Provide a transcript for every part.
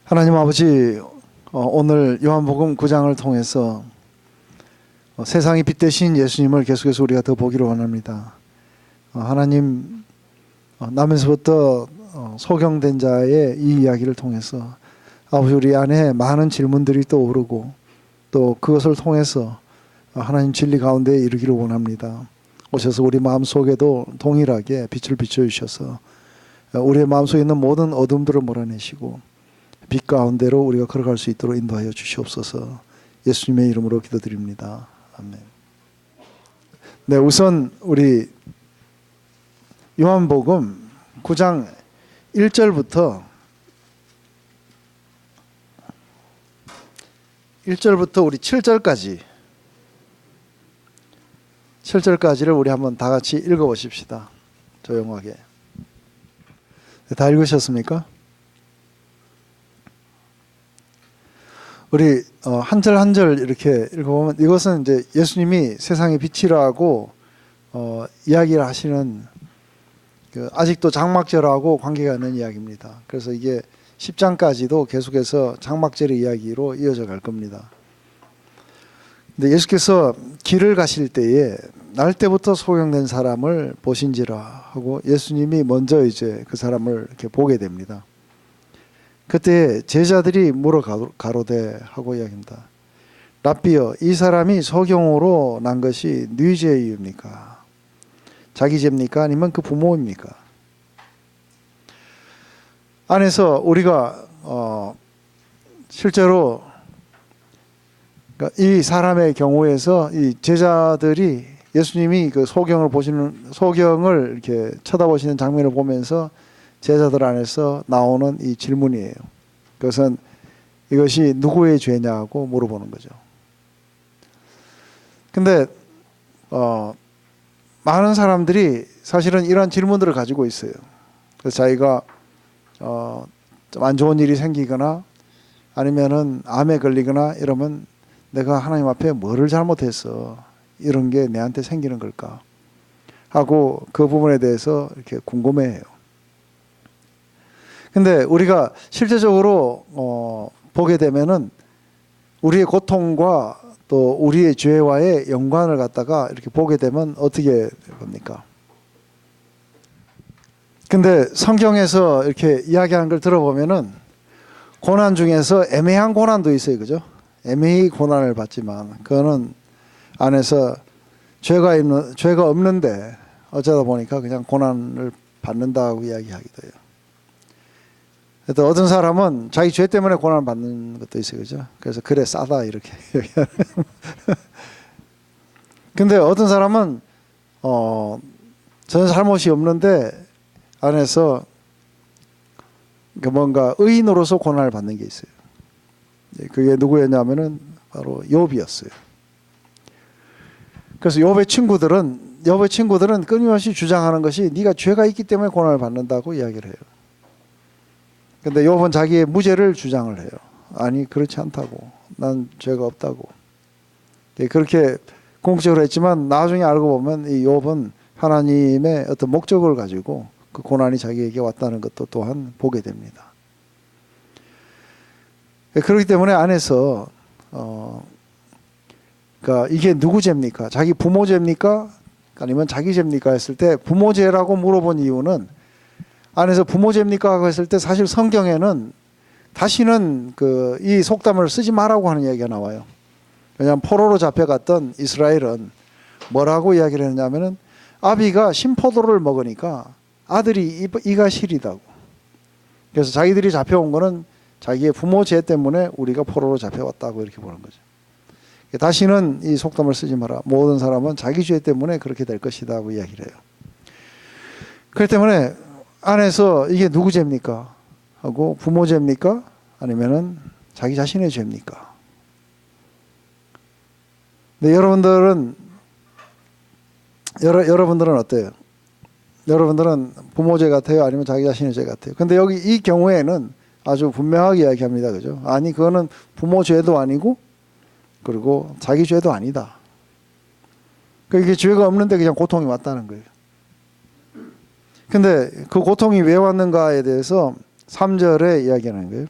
하나님 아버지, 오늘 요한복음 9장을 통해서 세상의 빛 되신 예수님을 계속해서 우리가 더 보기를 원합니다. 하나님, 나면서부터 소경된 자의 이 이야기를 통해서 아버지, 우리 안에 많은 질문들이 떠오르고 또 그것을 통해서 하나님 진리 가운데 이르기를 원합니다. 오셔서 우리 마음속에도 동일하게 빛을 비춰주셔서 우리의 마음속에 있는 모든 어둠들을 몰아내시고 빛 가운데로 우리가 걸어갈 수 있도록 인도하여 주시옵소서. 예수님의 이름으로 기도드립니다. 아멘. 네, 우선 우리 요한복음 9장 1절부터 우리 7절까지를 우리 한번 다 같이 읽어보십시다. 조용하게. 다 읽으셨습니까? 우리 한 절 한 절 이렇게 읽어보면 이것은 이제 예수님이 세상의 빛이라고 이야기를 하시는 아직도 장막절하고 관계가 있는 이야기입니다. 그래서 이게 10장까지도 계속해서 장막절의 이야기로 이어져 갈 겁니다. 근데 예수께서 길을 가실 때에 날 때부터 소경된 사람을 보신지라 하고 예수님이 먼저 이제 그 사람을 이렇게 보게 됩니다. 그때 제자들이 물어 가로되 하고 이야기합니다. 랍비여, 이 사람이 소경으로 난 것이 네 죄입니까? 자기 죄입니까? 아니면 그 부모입니까? 안에서 우리가 실제로 이 사람의 경우에서 이 제자들이 예수님이 그 소경을 이렇게 쳐다보시는 장면을 보면서 제자들 안에서 나오는 이 질문이에요. 그것은 이것이 누구의 죄냐고 물어보는 거죠. 근데 많은 사람들이 사실은 이런 질문들을 가지고 있어요. 그래서 자기가 좀 안 좋은 일이 생기거나 아니면은 암에 걸리거나 이러면 내가 하나님 앞에 뭐를 잘못했어? 이런 게 내한테 생기는 걸까? 하고 그 부분에 대해서 이렇게 궁금해해요. 근데 우리가 실제적으로 보게 되면은 우리의 고통과 또 우리의 죄와의 연관을 갖다가 이렇게 보게 되면 어떻게 됩니까? 근데 성경에서 이렇게 이야기하는 걸 들어보면은 고난 중에서 애매한 고난도 있어요. 그죠? 애매히 고난을 받지만 그거는 안에서 죄가 없는데 어쩌다 보니까 그냥 고난을 받는다고 이야기하기도 해요. 또 어떤 사람은 자기 죄 때문에 고난을 받는 것도 있어요. 그죠? 그래서 그래 싸다 이렇게 얘기하는. 근데 어떤 사람은 전혀 잘못이 없는데 안에서 뭔가 의인으로서 고난을 받는 게 있어요. 그게 누구였냐면은 바로 욥이었어요. 그래서 욥의 친구들은 끊임없이 주장하는 것이 네가 죄가 있기 때문에 고난을 받는다고 이야기를 해요. 근데 욥은 자기의 무죄를 주장을 해요. 아니 그렇지 않다고. 난 죄가 없다고. 그렇게 공적으로 했지만 나중에 알고 보면 이 욥은 하나님의 어떤 목적을 가지고 그 고난이 자기에게 왔다는 것도 또한 보게 됩니다. 그렇기 때문에 안에서 그러니까 이게 누구 죄입니까? 자기 부모 죄입니까? 아니면 자기 죄입니까? 했을 때 부모 죄라고 물어본 이유는 안에서 부모 죄입니까? 했을 때 사실 성경에는 다시는 이 속담을 쓰지 말라고 하는 이야기가 나와요. 왜냐하면 포로로 잡혀갔던 이스라엘은 뭐라고 이야기를 했냐면은 아비가 신포도를 먹으니까 아들이 이가 시리다고. 그래서 자기들이 잡혀온 거는 자기의 부모 죄 때문에 우리가 포로로 잡혀왔다고 이렇게 보는 거죠. 다시는 이 속담을 쓰지 마라. 모든 사람은 자기 죄 때문에 그렇게 될 것이다 하고 이야기를 해요. 그렇기 때문에 안에서 이게 누구 죄입니까? 하고 부모 죄입니까? 아니면은 자기 자신의 죄입니까? 근데 여러분들은 어때요? 여러분들은 부모 죄 같아요? 아니면 자기 자신의 죄 같아요? 근데 여기 이 경우에는 아주 분명하게 이야기합니다. 그죠? 아니, 그거는 부모 죄도 아니고 그리고 자기 죄도 아니다. 그러니까 이게 죄가 없는데 그냥 고통이 왔다는 거예요. 근데 그 고통이 왜 왔는가에 대해서 3절에 이야기하는 거예요.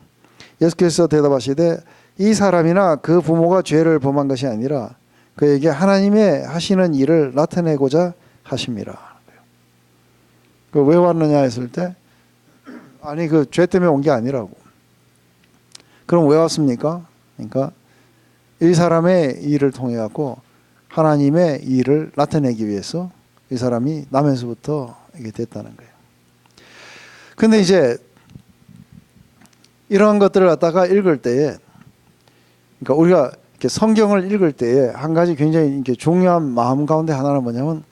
예수께서 대답하시되 이 사람이나 그 부모가 죄를 범한 것이 아니라 그에게 하나님의 하시는 일을 나타내고자 하심이라. 그 왜 왔느냐 했을 때 아니 그 죄 때문에 온 게 아니라고. 그럼 왜 왔습니까? 그러니까 이 사람의 일을 통해 갖고 하나님의 일을 나타내기 위해서 이 사람이 나면서부터 이게 됐다는 거예요. 근데 이제 이런 것들을 갖다가 읽을 때에, 그러니까 우리가 이렇게 성경을 읽을 때에 한 가지 굉장히 이렇게 중요한 마음 가운데 하나는 뭐냐면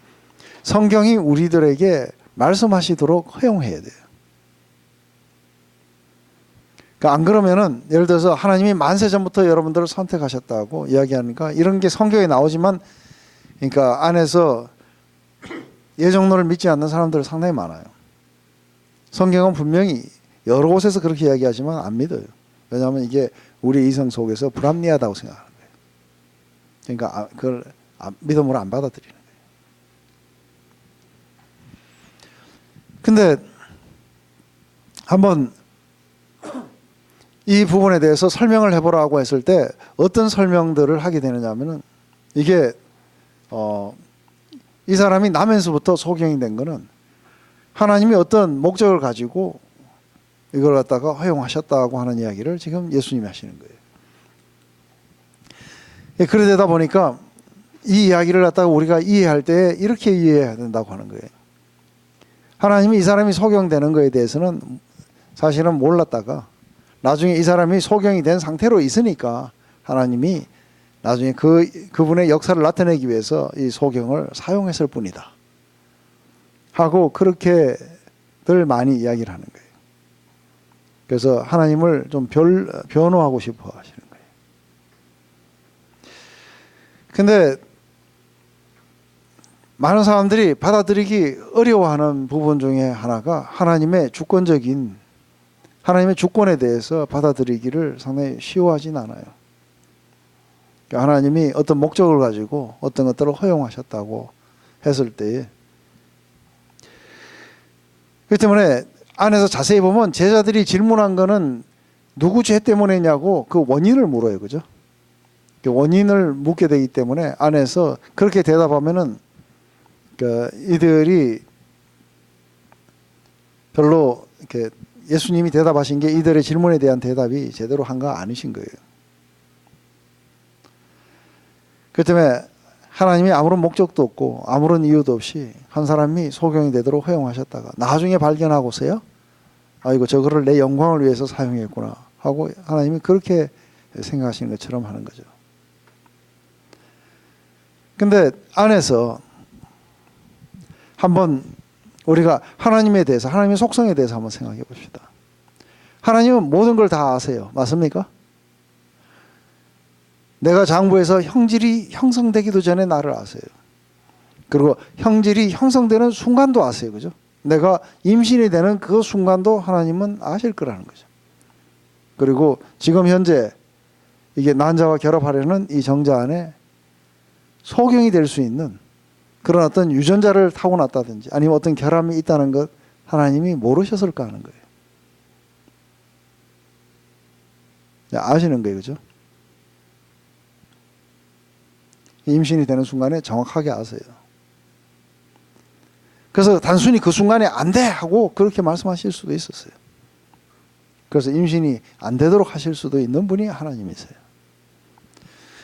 성경이 우리들에게 말씀하시도록 허용해야 돼요. 그러니까 안 그러면은 예를 들어서 하나님이 만세 전부터 여러분들을 선택하셨다고 이야기하니까 이런 게 성경에 나오지만 그러니까 안에서 예정론을 믿지 않는 사람들 상당히 많아요. 성경은 분명히 여러 곳에서 그렇게 이야기하지만 안 믿어요. 왜냐하면 이게 우리 이성 속에서 불합리하다고 생각하는 거예요. 그러니까 그걸 믿음으로 안 받아들이는 거예요. 근데 한번 이 부분에 대해서 설명을 해보라고 했을 때 어떤 설명들을 하게 되느냐 하면은 이게 이 사람이 나면서부터 소경이 된 거는 하나님이 어떤 목적을 가지고 이걸 갖다가 허용하셨다고 하는 이야기를 지금 예수님이 하시는 거예요. 그러다 보니까 이 이야기를 갖다가 우리가 이해할 때 이렇게 이해해야 된다고 하는 거예요. 하나님이 이 사람이 소경되는 거에 대해서는 사실은 몰랐다가 나중에 이 사람이 소경이 된 상태로 있으니까 하나님이 나중에 그분의 역사를 나타내기 위해서 이 소경을 사용했을 뿐이다 하고 그렇게들 많이 이야기를 하는 거예요. 그래서 하나님을 좀 변호하고 싶어 하시는 거예요. 근데 많은 사람들이 받아들이기 어려워하는 부분 중에 하나가 하나님의 주권에 대해서 받아들이기를 상당히 쉬워하진 않아요. 하나님이 어떤 목적을 가지고 어떤 것들을 허용하셨다고 했을 때에 그렇기 때문에 안에서 자세히 보면 제자들이 질문한 거는 누구 죄 때문에냐고 그 원인을 물어요. 그죠? 그 원인을 묻게 되기 때문에 안에서 그렇게 대답하면은 이들이 별로 이렇게 예수님이 대답하신 게 이들의 질문에 대한 대답이 제대로 한 거 아니신 거예요. 그렇기 때문에 하나님이 아무런 목적도 없고 아무런 이유도 없이 한 사람이 소경이 되도록 허용하셨다가 나중에 발견하고서야 아이고 저거를 내 영광을 위해서 사용했구나 하고 하나님이 그렇게 생각하시는 것처럼 하는 거죠. 근데 안에서 한번 우리가 하나님에 대해서 하나님의 속성에 대해서 한번 생각해 봅시다. 하나님은 모든 걸 다 아세요. 맞습니까? 내가 장부에서 형질이 형성되기도 전에 나를 아세요. 그리고 형질이 형성되는 순간도 아세요. 그죠? 내가 임신이 되는 그 순간도 하나님은 아실 거라는 거죠. 그리고 지금 현재 이게 난자와 결합하려는 이 정자 안에 소경이 될 수 있는 그런 어떤 유전자를 타고났다든지 아니면 어떤 결함이 있다는 것 하나님이 모르셨을까 하는 거예요. 아시는 거예요. 그죠? 임신이 되는 순간에 정확하게 아세요. 그래서 단순히 그 순간에 안 돼! 하고 그렇게 말씀하실 수도 있었어요. 그래서 임신이 안 되도록 하실 수도 있는 분이 하나님이세요.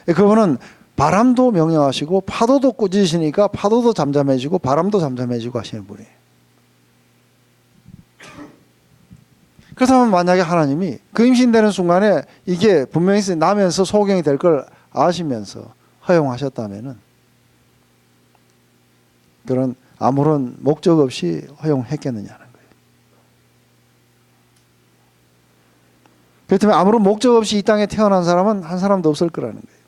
그분은 바람도 명령하시고 파도도 꾸짖으시니까 파도도 잠잠해지고 바람도 잠잠해지고 하시는 분이에요. 그렇다면 만약에 하나님이 그 임신되는 순간에 이게 분명히 나면서 소경이 될 걸 아시면서 허용하셨다면은 그런 아무런 목적 없이 허용했겠느냐는 거예요. 그렇다면 아무런 목적 없이 이 땅에 태어난 사람은 한 사람도 없을 거라는 거예요.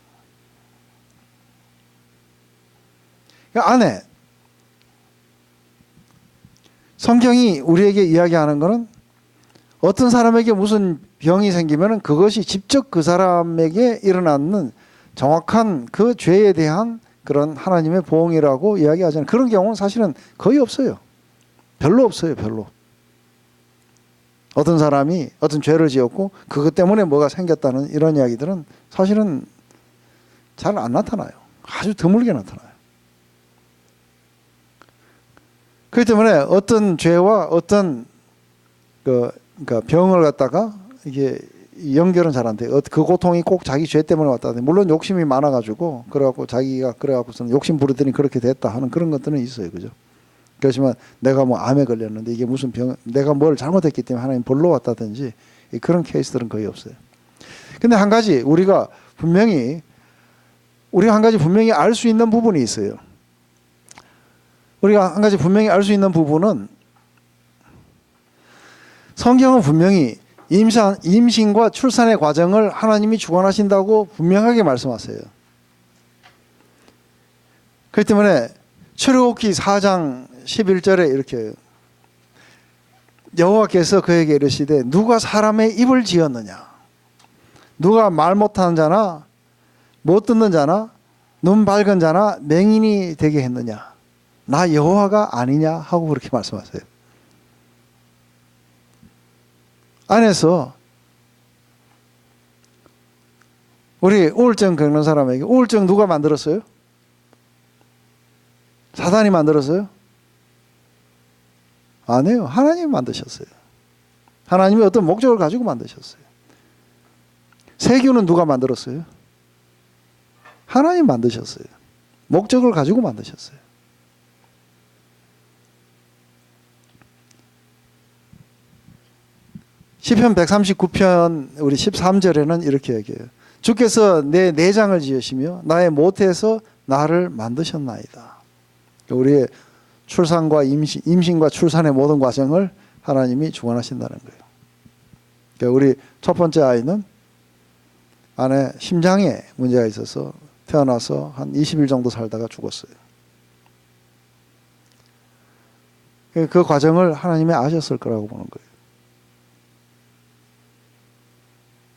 그러니까 안에 성경이 우리에게 이야기하는 것은 어떤 사람에게 무슨 병이 생기면 그것이 직접 그 사람에게 일어나는 정확한 그 죄에 대한 그런 하나님의 보응이라고 이야기하잖아요. 그런 경우는 사실은 거의 없어요. 별로 없어요. 별로. 어떤 사람이 어떤 죄를 지었고 그것 때문에 뭐가 생겼다는 이런 이야기들은 사실은 잘 안 나타나요. 아주 드물게 나타나요. 그렇기 때문에 어떤 죄와 어떤 그러니까 병을 갖다가 이게 연결은 잘 안 돼요. 그 고통이 꼭 자기 죄 때문에 왔다. 물론 욕심이 많아가지고 그래갖고 자기가 그래갖고서는 욕심 부르더니 그렇게 됐다 하는 그런 것들은 있어요, 그죠? 그렇지만 내가 뭐 암에 걸렸는데 이게 무슨 병, 내가 뭘 잘못했기 때문에 하나님 벌로 왔다든지 그런 케이스들은 거의 없어요. 근데 한 가지 우리가 한 가지 분명히 알 수 있는 부분이 있어요. 우리가 한 가지 분명히 알 수 있는 부분은 성경은 분명히 임신과 출산의 과정을 하나님이 주관하신다고 분명하게 말씀하세요. 그렇기 때문에 출애굽기 4장 11절에 이렇게 여호와께서 그에게 이르시되 누가 사람의 입을 지었느냐, 누가 말 못하는 자나 못 듣는 자나 눈 밝은 자나 맹인이 되게 했느냐, 나 여호와가 아니냐 하고 그렇게 말씀하세요. 안에서 우리 우울증 겪는 사람에게 우울증 누가 만들었어요? 사단이 만들었어요? 아니에요. 하나님이 만드셨어요. 하나님이 어떤 목적을 가지고 만드셨어요. 세균은 누가 만들었어요? 하나님 만드셨어요. 목적을 가지고 만드셨어요. 시편 139편 우리 13절에는 이렇게 얘기해요. 주께서 내 내장을 지으시며 나의 모태에서 나를 만드셨나이다. 우리의 출산과 임신과 출산의 모든 과정을 하나님이 주관하신다는 거예요. 그러니까 우리 첫 번째 아이는 안에 심장에 문제가 있어서 태어나서 한 20일 정도 살다가 죽었어요. 그 과정을 하나님이 아셨을 거라고 보는 거예요.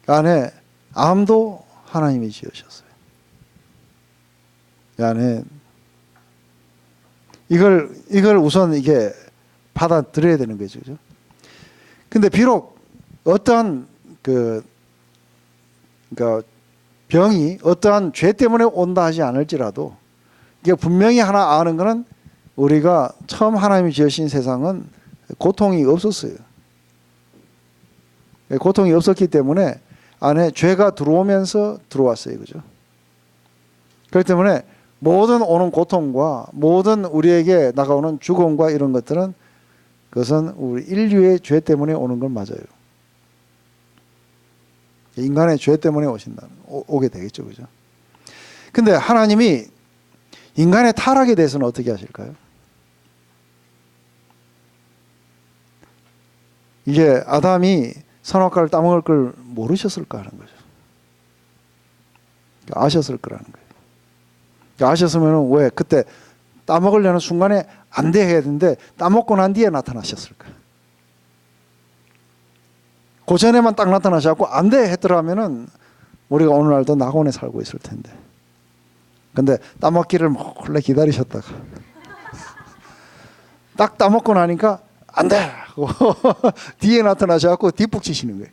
안에 암도 하나님이 지으셨어요. 이 안에 이걸 우선 이게 받아들여야 되는 거죠. 그죠? 근데 비록 어떠한 그러니까 병이 어떠한 죄 때문에 온다 하지 않을지라도 이게 분명히 하나 아는 거는 우리가 처음 하나님이 지으신 세상은 고통이 없었어요. 고통이 없었기 때문에 안에 죄가 들어오면서 들어왔어요. 그죠? 그렇기 때문에 모든 오는 고통과 모든 우리에게 다가오는 죽음과 이런 것들은 그것은 우리 인류의 죄 때문에 오는 건 맞아요. 인간의 죄 때문에 오게 되겠죠. 그죠? 근데 하나님이 인간의 타락에 대해서는 어떻게 하실까요? 이게 아담이 선악과를 따먹을 걸 모르셨을까 하는 거죠. 아셨을 거라는 거예요. 아셨으면 왜 그때 따먹으려는 순간에 안 돼 해야 되는데 따먹고 난 뒤에 나타나셨을까? 그 전에만 딱 나타나셔서 안 돼 했더라면은 우리가 오늘날도 낙원에 살고 있을 텐데. 근데 따먹기를 몰래 기다리셨다가 딱 따먹고 나니까 안 돼 하고 뒤에 나타나셔서 뒷북치시는 거예요.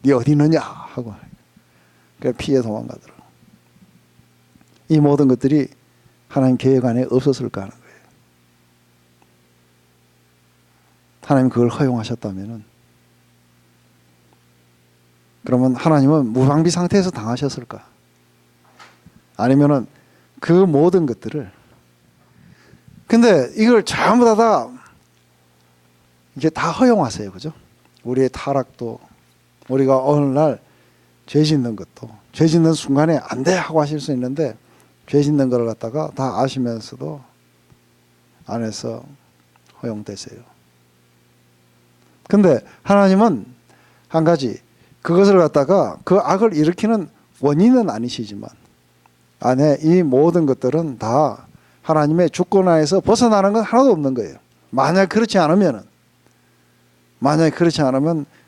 네 어디 있느냐 하고 그래서 피해 도망가더라고요. 이 모든 것들이 하나님 계획 안에 없었을까 하는 거예요. 하나님 그걸 허용하셨다면은 그러면 하나님은 무방비 상태에서 당하셨을까? 아니면은 그 모든 것들을 근데 이걸 전부 다 이게 다 허용하세요. 그죠? 우리의 타락도 우리가 어느 날 죄 짓는 것도 죄 짓는 순간에 안 돼 하고 하실 수 있는데 죄 짓는 걸 갖다가 다 아시면서도 안에서 허용되세요. 근데 하나님은 한 가지 그것을 갖다가 그 악을 일으키는 원인은 아니시지만 안에 이 모든 것들은 다 하나님의 주권 하에서 벗어나는 건 하나도 없는 거예요. 만약에 그렇지 않으면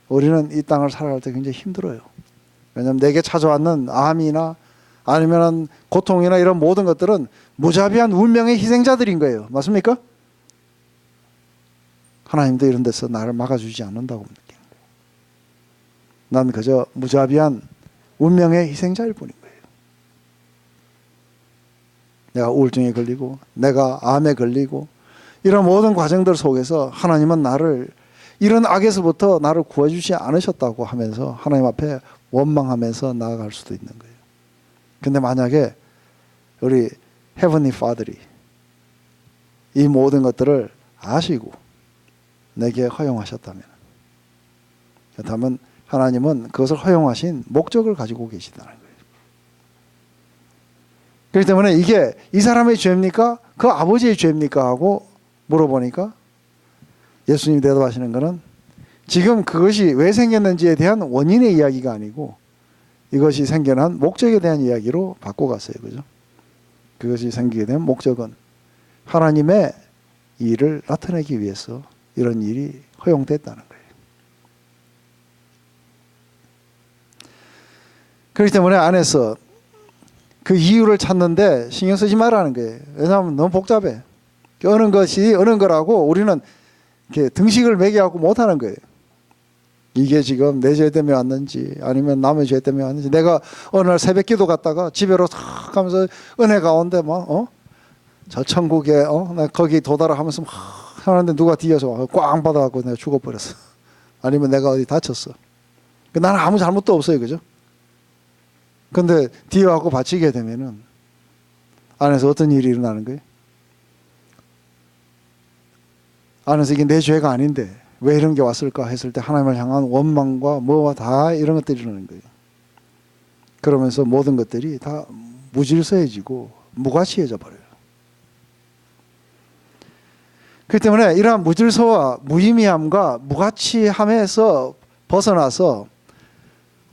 우리는 이 땅을 살아갈 때 굉장히 힘들어요. 왜냐하면 내게 찾아왔는 암이나 아니면 고통이나 이런 모든 것들은 무자비한 운명의 희생자들인 거예요. 맞습니까? 하나님도 이런 데서 나를 막아주지 않는다고 느끼는 거예요. 난 그저 무자비한 운명의 희생자일 뿐인 거예요. 내가 우울증에 걸리고 내가 암에 걸리고 이런 모든 과정들 속에서 하나님은 나를 이런 악에서부터 나를 구해주지 않으셨다고 하면서 하나님 앞에 원망하면서 나아갈 수도 있는 거예요. 근데 만약에 우리 헤븐리 파들이 이 모든 것들을 아시고 내게 허용하셨다면, 그렇다면 하나님은 그것을 허용하신 목적을 가지고 계시다는 거예요. 그렇기 때문에 이게 이 사람의 죄입니까? 그 아버지의 죄입니까? 하고 물어보니까 예수님이 대답하시는 것은 지금 그것이 왜 생겼는지에 대한 원인의 이야기가 아니고 이것이 생겨난 목적에 대한 이야기로 바꿔갔어요. 그죠? 그것이 생기게 된 목적은 하나님의 일을 나타내기 위해서 이런 일이 허용됐다는 거예요. 그렇기 때문에 안에서 그 이유를 찾는데 신경 쓰지 말라는 거예요. 왜냐하면 너무 복잡해. 어느 것이 어느 거라고 우리는 이렇게 등식을 매겨갖고 못하는 거예요. 이게 지금 내 죄 때문에 왔는지 아니면 남의 죄 때문에 왔는지. 내가 어느 날 새벽 기도 갔다가 집에로 탁 가면서 은혜 가운데 저 천국에 나 거기 도달을 하면서 막 하는데 누가 뒤에서 꽝 받아갖고 내가 죽어버렸어. 아니면 내가 어디 다쳤어. 나는 아무 잘못도 없어요. 그죠? 근데 뒤에 와서 바치게 되면은 안에서 어떤 일이 일어나는 거예요? 안에서 이게 내 죄가 아닌데 왜 이런 게 왔을까 했을 때 하나님을 향한 원망과 뭐와 다 이런 것들이 일어나는 거예요. 그러면서 모든 것들이 다 무질서해지고 무가치해져 버려요. 그렇기 때문에 이러한 무질서와 무의미함과 무가치함에서 벗어나서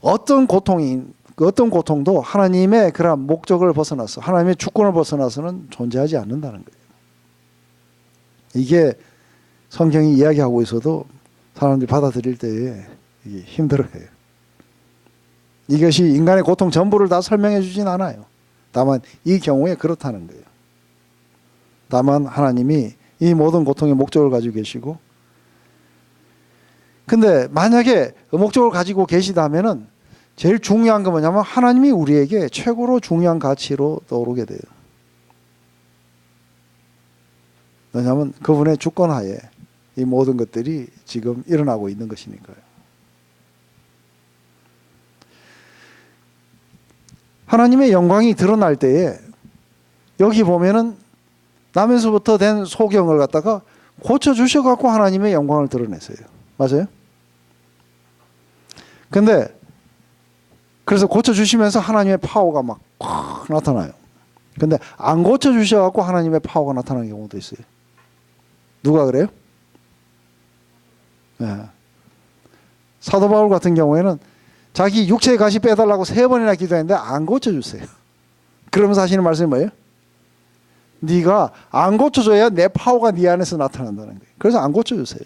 어떤 고통도 하나님의 그런 목적을 벗어나서 하나님의 주권을 벗어나서는 존재하지 않는다는 거예요. 이게 성경이 이야기하고 있어도 사람들이 받아들일 때에 이게 힘들어해요. 이것이 인간의 고통 전부를 다 설명해 주진 않아요. 다만 이 경우에 그렇다는 거예요. 다만 하나님이 이 모든 고통의 목적을 가지고 계시고, 근데 만약에 그 목적을 가지고 계시다면은 제일 중요한 건 뭐냐면 하나님이 우리에게 최고로 중요한 가치로 떠오르게 돼요. 왜냐하면 그분의 주권하에 이 모든 것들이 지금 일어나고 있는 것이니까요. 하나님의 영광이 드러날 때에 여기 보면은 남에서부터 된 소경을 갖다가 고쳐주셔갖고 하나님의 영광을 드러냈어요. 맞아요? 근데 그래서 고쳐주시면서 하나님의 파워가 막 확 나타나요. 근데 안 고쳐주셔갖고 하나님의 파워가 나타나는 경우도 있어요. 누가 그래요? 네. 사도 바울 같은 경우에는 자기 육체의 가시 빼달라고 3번이나 기도했는데 안 고쳐주세요. 그러면서 하시는 말씀이 뭐예요? 네가 안 고쳐줘야 내 파워가 네 안에서 나타난다는 거예요. 그래서 안 고쳐주세요.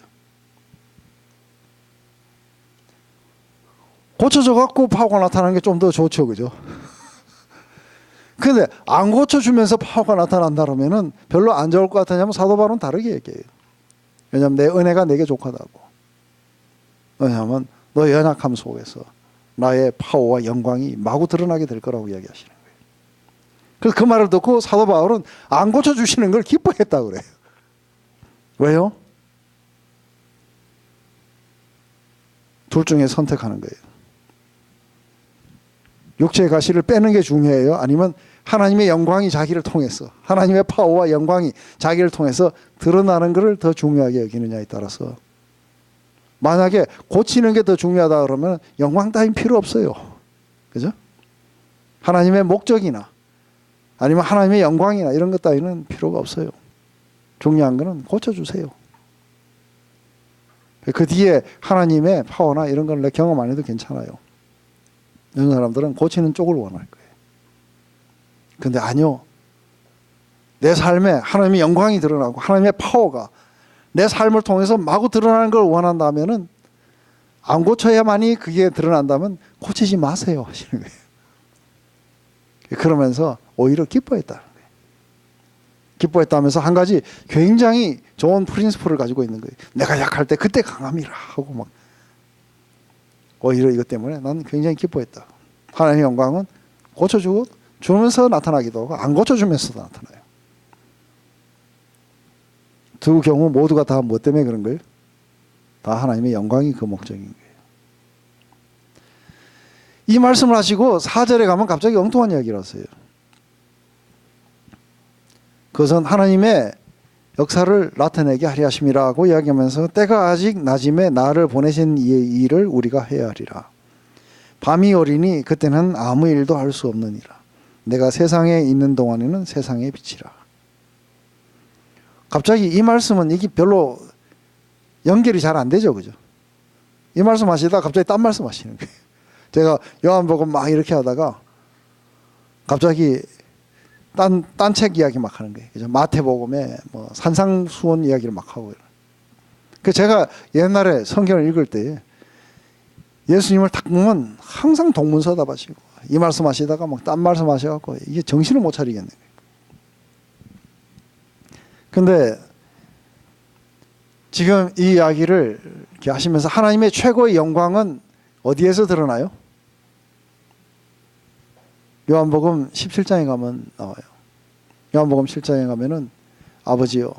고쳐줘갖고 파워가 나타나는 게 좀 더 좋죠. 그죠? 근데 안 고쳐주면서 파워가 나타난다 그러면은 별로 안 좋을 것 같으냐면 사도 바울은 다르게 얘기해요. 왜냐하면 내 은혜가 내게 족하다고. 왜냐하면 너 연약함 속에서 나의 파워와 영광이 마구 드러나게 될 거라고 이야기하시는 거예요. 그래서 그 말을 듣고 사도 바울은 안 고쳐주시는 걸 기뻐했다고 그래요. 왜요? 둘 중에 선택하는 거예요. 육체의 가시를 빼는 게 중요해요? 아니면 하나님의 영광이 자기를 통해서, 하나님의 파워와 영광이 자기를 통해서 드러나는 것을 더 중요하게 여기느냐에 따라서, 만약에 고치는 게 더 중요하다 그러면 영광 따윈 필요 없어요. 그죠? 하나님의 목적이나 아니면 하나님의 영광이나 이런 것 따위는 필요가 없어요. 중요한 거는 고쳐주세요. 그 뒤에 하나님의 파워나 이런 걸 내 경험 안 해도 괜찮아요. 이런 사람들은 고치는 쪽을 원할 거예요. 근데 아니요. 내 삶에 하나님의 영광이 드러나고 하나님의 파워가 내 삶을 통해서 마구 드러나는 걸 원한다면은 안 고쳐야만이 그게 드러난다면 고치지 마세요 하시는 거예요. 그러면서 오히려 기뻐했다는 거예요. 기뻐했다면서 한 가지 굉장히 좋은 프린시플을 가지고 있는 거예요. 내가 약할 때 그때 강함이라 하고 막 오히려 이것 때문에 난 굉장히 기뻐했다. 하나님의 영광은 고쳐주고 주면서 나타나기도 하고 안 고쳐주면서도 나타나요. 두 경우 모두가 다 뭐 때문에 그런 거예요? 다 하나님의 영광이 그 목적인 거예요. 이 말씀을 하시고 4절에 가면 갑자기 엉뚱한 이야기를 하세요. 그것은 하나님의 역사를 나타내게 하리 하심이라고 이야기하면서 때가 아직 낮음에 나를 보내신 이의 일을 우리가 해야 하리라. 밤이 오리니 그때는 아무 일도 할 수 없느니라. 내가 세상에 있는 동안에는 세상의 빛이라. 갑자기 이 말씀은 이게 별로 연결이 잘 안 되죠, 그죠? 이 말씀 하시다가 갑자기 딴 말씀 하시는 거예요. 제가 요한복음 막 이렇게 하다가 갑자기 딴 책 이야기 막 하는 거예요. 그죠? 마태복음에 뭐 산상수훈 이야기를 막 하고. 그 제가 옛날에 성경을 읽을 때 예수님을 딱 보면 항상 동문서답하시고 이 말씀 하시다가 막 딴 말씀 하셔갖고 이게 정신을 못 차리겠는 거예요. 근데 지금 이 이야기를 이렇게 하시면서 하나님의 최고의 영광은 어디에서 드러나요? 요한복음 17장에 가면 나와요. 요한복음 17장에 가면은 아버지요,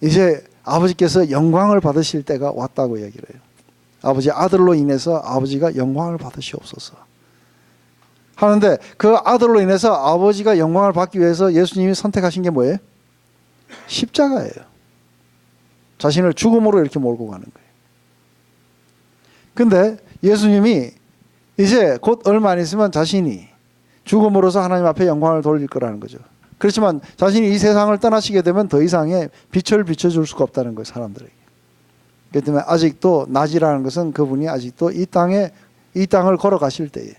이제 아버지께서 영광을 받으실 때가 왔다고 얘기를 해요. 아버지 아들로 인해서 아버지가 영광을 받으시옵소서 하는데 그 아들로 인해서 아버지가 영광을 받기 위해서 예수님이 선택하신 게 뭐예요? 십자가예요. 자신을 죽음으로 이렇게 몰고 가는 거예요. 근데 예수님이 이제 곧 얼마 안 있으면 자신이 죽음으로써 하나님 앞에 영광을 돌릴 거라는 거죠. 그렇지만 자신이 이 세상을 떠나시게 되면 더 이상의 빛을 비춰줄 수가 없다는 거예요, 사람들에게. 그렇기 때문에 아직도 낮이라는 것은 그분이 아직도 이 땅을 걸어가실 때에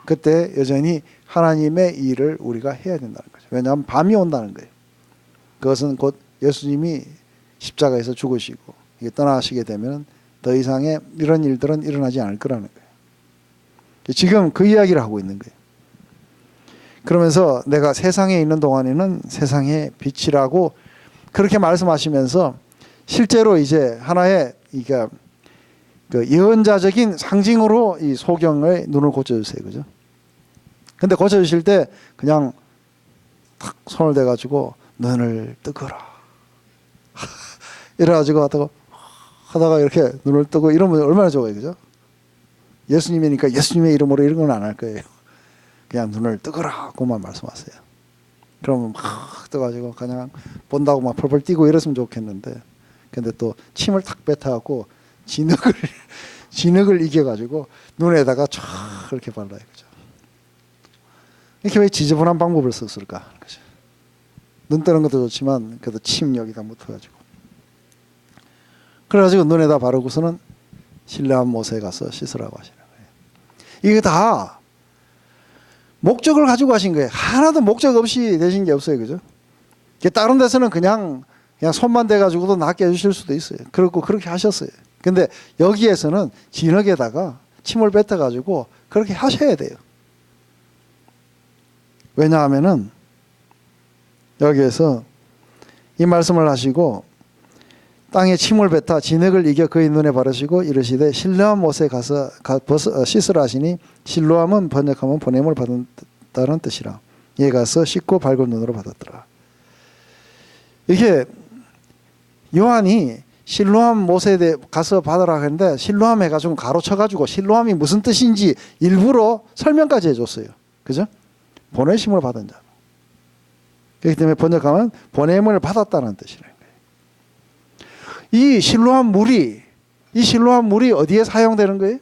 그때 여전히 하나님의 일을 우리가 해야 된다는 거죠. 왜냐하면 밤이 온다는 거예요. 그것은 곧 예수님이 십자가에서 죽으시고 이게 떠나시게 되면 더 이상의 이런 일들은 일어나지 않을 거라는 거예요. 지금 그 이야기를 하고 있는 거예요. 그러면서 내가 세상에 있는 동안에는 세상의 빛이라고 그렇게 말씀하시면서 실제로 이제 하나의 그 예언자적인 상징으로 이 소경의 눈을 고쳐주세요, 그죠? 근데 고쳐주실 때 그냥 탁 손을 대가지고 눈을 뜨거라 이래가지고 하다가 이렇게 눈을 뜨고 이러면 얼마나 좋아요, 그죠? 예수님이니까 예수님의 이름으로 이런 건 안 할 거예요. 그냥 눈을 뜨거라 고만 말씀하세요. 그러면 막 떠가지고 그냥 본다고 막 펄펄 뛰고 이랬으면 좋겠는데, 근데 또 침을 탁 뱉어갖고 진흙을 이겨가지고 눈에다가 쫙 이렇게 발라요, 그죠? 이렇게 왜 지저분한 방법을 썼을까? 그죠? 눈 뜨는 것도 좋지만 그래도 침 여기다 묻어가지고 그래가지고 눈에다 바르고서는 신뢰한 못에 가서 씻으라고 하시는 거예요. 이게 다 목적을 가지고 하신 거예요. 하나도 목적 없이 되신 게 없어요, 그죠? 다른 데서는 그냥 손만 대가지고도 낫게 해주실 수도 있어요. 그렇고 그렇게 하셨어요. 근데 여기에서는 진흙에다가 침을 뱉어가지고 그렇게 하셔야 돼요. 왜냐하면은 여기에서 이 말씀을 하시고 땅에 침을 뱉어 진흙을 이겨 그의 눈에 바르시고 이르시되 실로암 못에 가서 씻으라 하시니 실로암은 번역하면 보냄을 받았다는 뜻이라. 얘 가서 씻고 밝은 눈으로 받았더라. 이게 요한이 실로암 못에 가서 받으라 했는데 실로암 해가지고 가로쳐가지고 실로암이 무슨 뜻인지 일부러 설명까지 해줬어요. 그죠? 보내심을 받은 자. 그렇기 때문에 번역하면 보냄을 받았다는 뜻이라는 거예요. 이 실로암 물이 어디에 사용되는 거예요?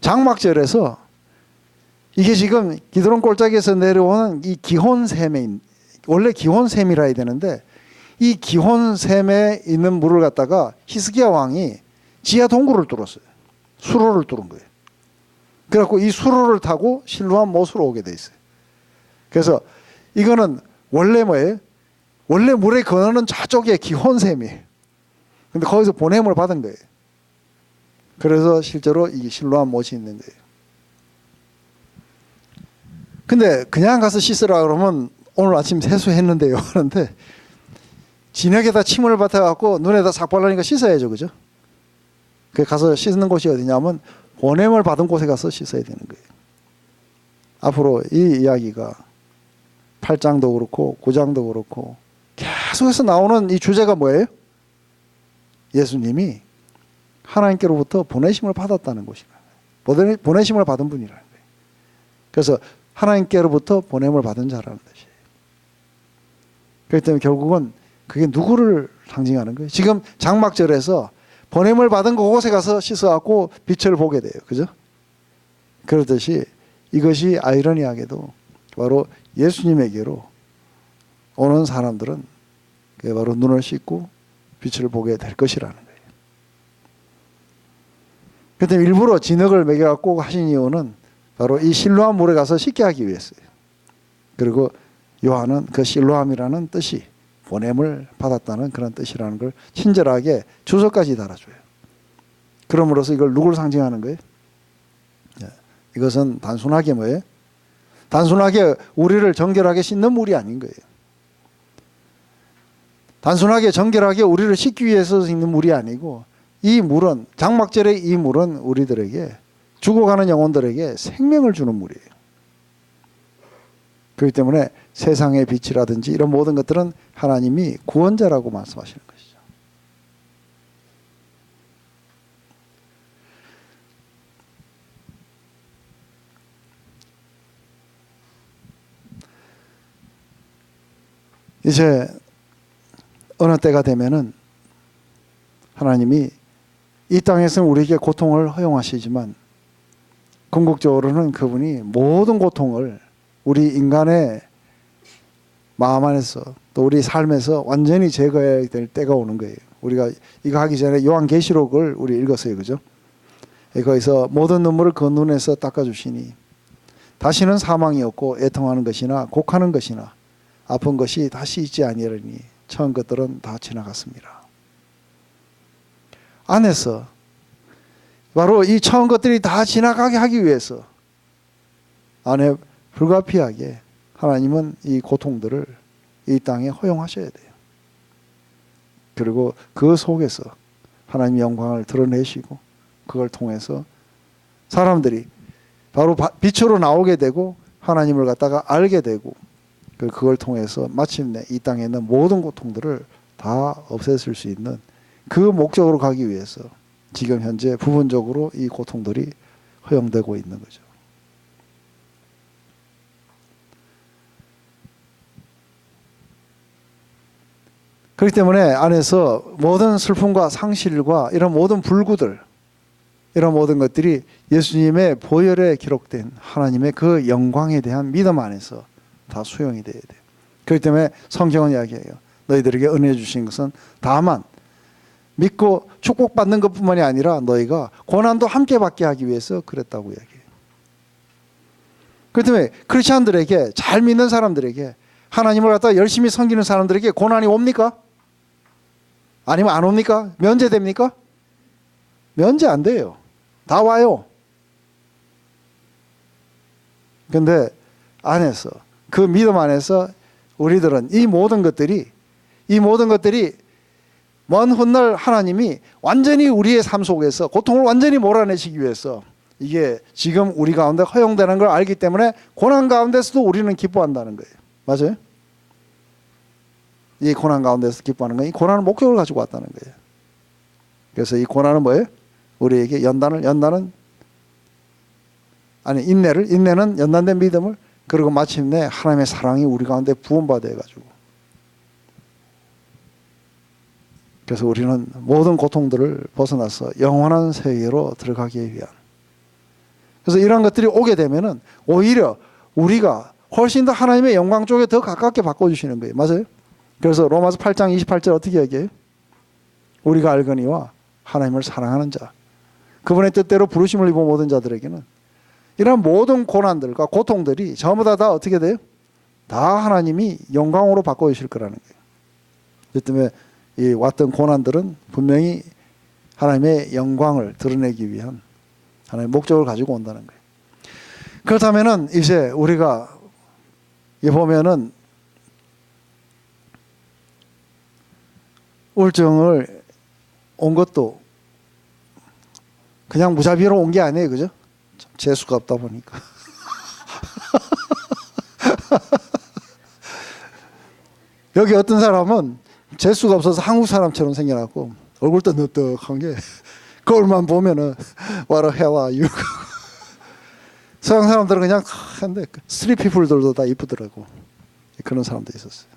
장막절에서 이게 지금 기드론 골짜기에서 내려오는 이 기혼샘에 원래 기혼샘이라 해야 되는데 이 기혼샘에 있는 물을 갖다가 히스기야 왕이 지하 동굴을 뚫었어요. 수로를 뚫은 거예요. 그래갖고 이 수로를 타고 실로암 못으로 오게 돼 있어요. 그래서 이거는 원래 뭐예요? 원래 물의 근원은 저쪽에 기혼샘이에요. 근데 거기서 보냄을 받은 거예요. 그래서 실제로 이 실로암 못이 있는 거예요. 근데 그냥 가서 씻으라 그러면 오늘 아침 세수했는데요 하는데 진흙에다 침을 받아갖고 눈에다 싹 발라니까 씻어야죠, 그죠? 그 가서 씻는 곳이 어디냐면 보냄을 받은 곳에 가서 씻어야 되는 거예요. 앞으로 이 이야기가 8장도 그렇고 9장도 그렇고 계속해서 나오는 이 주제가 뭐예요? 예수님이 하나님께로부터 보내심을 받았다는 것이다. 보내심을 받은 분이라는 거예요. 그래서 하나님께로부터 보냄을 받은 자라는 것이에요. 그렇기 때문에 결국은 그게 누구를 상징하는 거예요? 지금 장막절에서 보냄을 받은 그곳에 가서 씻어갖고 빛을 보게 돼요. 그죠? 그렇듯이 이것이 아이러니하게도 바로 예수님에게로 오는 사람들은 그게 바로 눈을 씻고 빛을 보게 될 것이라는 거예요. 그때 일부러 진흙을 매겨갖고 하신 이유는 바로 이 실로암 물에 가서 씻게 하기 위해서예요. 그리고 요한은 그 실로암이라는 뜻이 보냄을 받았다는 그런 뜻이라는 걸 친절하게 주석까지 달아줘요. 그럼으로써 이걸 누구를 상징하는 거예요? 이것은 단순하게 뭐예요? 단순하게 우리를 정결하게 씻는 물이 아닌 거예요. 단순하게 정결하게 우리를 씻기 위해서 씻는 물이 아니고 이 물은 장막절의 이 물은 우리들에게 죽어가는 영혼들에게 생명을 주는 물이에요. 그렇기 때문에 세상의 빛이라든지 이런 모든 것들은 하나님이 구원자라고 말씀하시는 것이죠. 이제 어느 때가 되면은 하나님이 이 땅에서는 우리에게 고통을 허용하시지만 궁극적으로는 그분이 모든 고통을 우리 인간의 마음 안에서 또 우리 삶에서 완전히 제거해야 될 때가 오는 거예요. 우리가 이거 하기 전에 요한계시록을 우리 읽었어요. 그죠? 거기서 모든 눈물을 그 눈에서 닦아주시니 다시는 사망이 없고 애통하는 것이나 곡하는 것이나 아픈 것이 다시 있지 아니하리니 처음 것들은 다 지나갔습니다. 안에서 바로 이 처음 것들이 다 지나가게 하기 위해서 안에 불가피하게 하나님은 이 고통들을 이 땅에 허용하셔야 돼요. 그리고 그 속에서 하나님의 영광을 드러내시고 그걸 통해서 사람들이 바로 빛으로 나오게 되고 하나님을 갖다가 알게 되고 그걸 통해서 마침내 이 땅에 있는 모든 고통들을 다 없애실 수 있는 그 목적으로 가기 위해서 지금 현재 부분적으로 이 고통들이 허용되고 있는 거죠. 그렇기 때문에 안에서 모든 슬픔과 상실과 이런 모든 불구들, 이런 모든 것들이 예수님의 보혈에 기록된 하나님의 그 영광에 대한 믿음 안에서 다 수용이 돼야 돼요. 그렇기 때문에 성경은 이야기해요. 너희들에게 은혜 주신 것은 다만 믿고 축복받는 것뿐만이 아니라 너희가 고난도 함께 받게 하기 위해서 그랬다고 이야기해요. 그렇기 때문에 크리스찬들에게, 잘 믿는 사람들에게, 하나님을 갖다 열심히 섬기는 사람들에게 고난이 옵니까? 아니면 안 옵니까? 면제됩니까? 면제 안 돼요. 다 와요. 근데 안에서, 그 믿음 안에서 우리들은 이 모든 것들이 먼 훗날 하나님이 완전히 우리의 삶 속에서 고통을 완전히 몰아내시기 위해서 이게 지금 우리 가운데 허용되는 걸 알기 때문에 고난 가운데서도 우리는 기뻐한다는 거예요. 맞아요? 이 고난 가운데서 기뻐하는 건 이 고난은 목적을 가지고 왔다는 거예요. 그래서 이 고난은 뭐예요? 우리에게 인내는 연단된 믿음을, 그리고 마침내 하나님의 사랑이 우리 가운데 부음받아 가지고, 그래서 우리는 모든 고통들을 벗어나서 영원한 세계로 들어가기 위한, 그래서 이런 것들이 오게 되면은 오히려 우리가 훨씬 더 하나님의 영광 쪽에 더 가깝게 바꿔주시는 거예요. 맞아요? 그래서 로마서 8장 28절 어떻게 얘기해요? 우리가 알거니와 하나님을 사랑하는 자, 그분의 뜻대로 부르심을 입은 모든 자들에게는 이런 모든 고난들과 고통들이 전부 다 어떻게 돼요? 다 하나님이 영광으로 바꿔주실 거라는 거예요. 그렇기 때문에 이 왔던 고난들은 분명히 하나님의 영광을 드러내기 위한 하나님의 목적을 가지고 온다는 거예요. 그렇다면은 이제 우리가 보면은 우울증을 온 것도 그냥 무자비로 온 게 아니에요, 그죠? 참 재수가 없다 보니까. 여기 어떤 사람은 재수가 없어서 한국 사람처럼 생겨갖고 얼굴도 느뜩한 게 거울만 보면은 What the hell are you? 서양 사람들은 그냥 한데 스트릿 피플들도 다 이쁘더라고. 그런 사람도 있었어요.